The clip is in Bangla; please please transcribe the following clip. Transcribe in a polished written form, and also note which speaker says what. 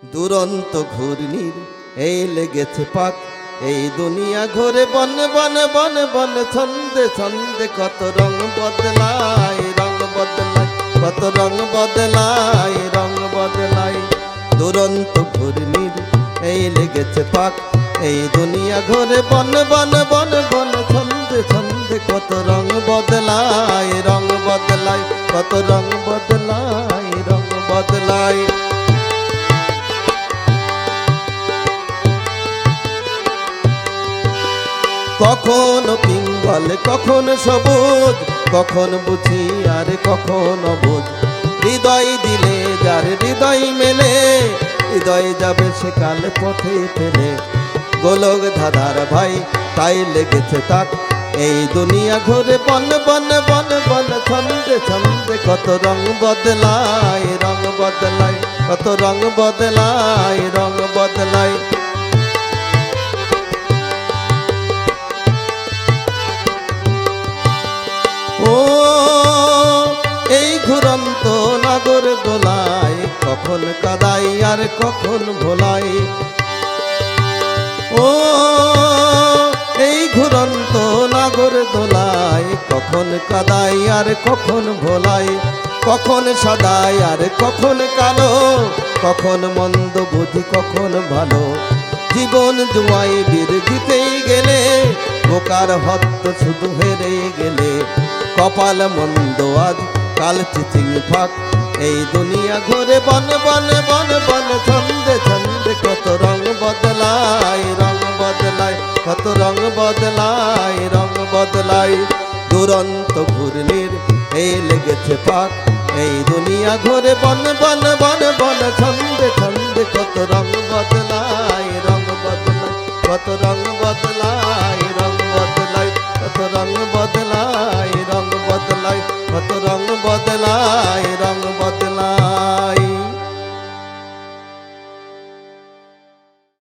Speaker 1: দুরন্ত ঘূর্ণির এই লেগেছে পাক, এই দুনিয়া ঘুরে বনে বনে বনে বনে, ছন্দে ছন্দে কত রং বদলায়, রং বদলায়, কত রং বদলায়, রং বদলায়। দুরন্ত ঘূর্ণির এই লেগেছে পাক, এই দুনিয়া ঘুরে বনে বনে বনে বনে, ছন্দে ছন্দে কত রং বদলায়, রং বদলায়, কত রং বদলায়, রং বদলায়। কখনো পিঙ্গল কখনো সবুজ, কখন বুঝি আর কখন অবুঝ, হৃদয় দিলে যার হৃদয় মেলে, হৃদয় যাবে সে কাল পথে ফেলে। গোলক ধাঁধার ভাই তাই লেগেছে তাক, এই দুনিয়া ঘুরে বন বন বন বন, ছন্দে ছন্দে কত রং বদলায়, রং বদলায়, কত রং বদলায়, রং বদলায়। ও এই ঘুরন্ত নাগর দোলায়, কখন কাদাই আর কখন ভোলাই। ও এই ঘুরন্ত নাগর দোলায়, কখন কাদাই আর কখন ভোলাই। কখন সাদাই আর কখন কালো, কখন মন্দ বুঝি কখন ভালো। জীবন জুয়াই বীর জিতেই গেলে, বোকার হত্য শুধু হেরে গেলে। কপাল মন্দ আজ কাল চিচিং ফাঁক, এই দুনিয়া ঘুরে বন বন বন বন, ছন্দে ছন্দে কত রং বদলায়, রং বদলায়, কত রং বদলায়, রং বদলায়। দুরন্ত ঘূর্ণির এই লেগেছে পাক, এই দুনিয়া ঘুরে বন বন বন বন, ছন্দে ছন্দে কত রং বদলায়, রং বদলায়, কত রং বদলায়, রং বদলায়, কত রং বদলায়।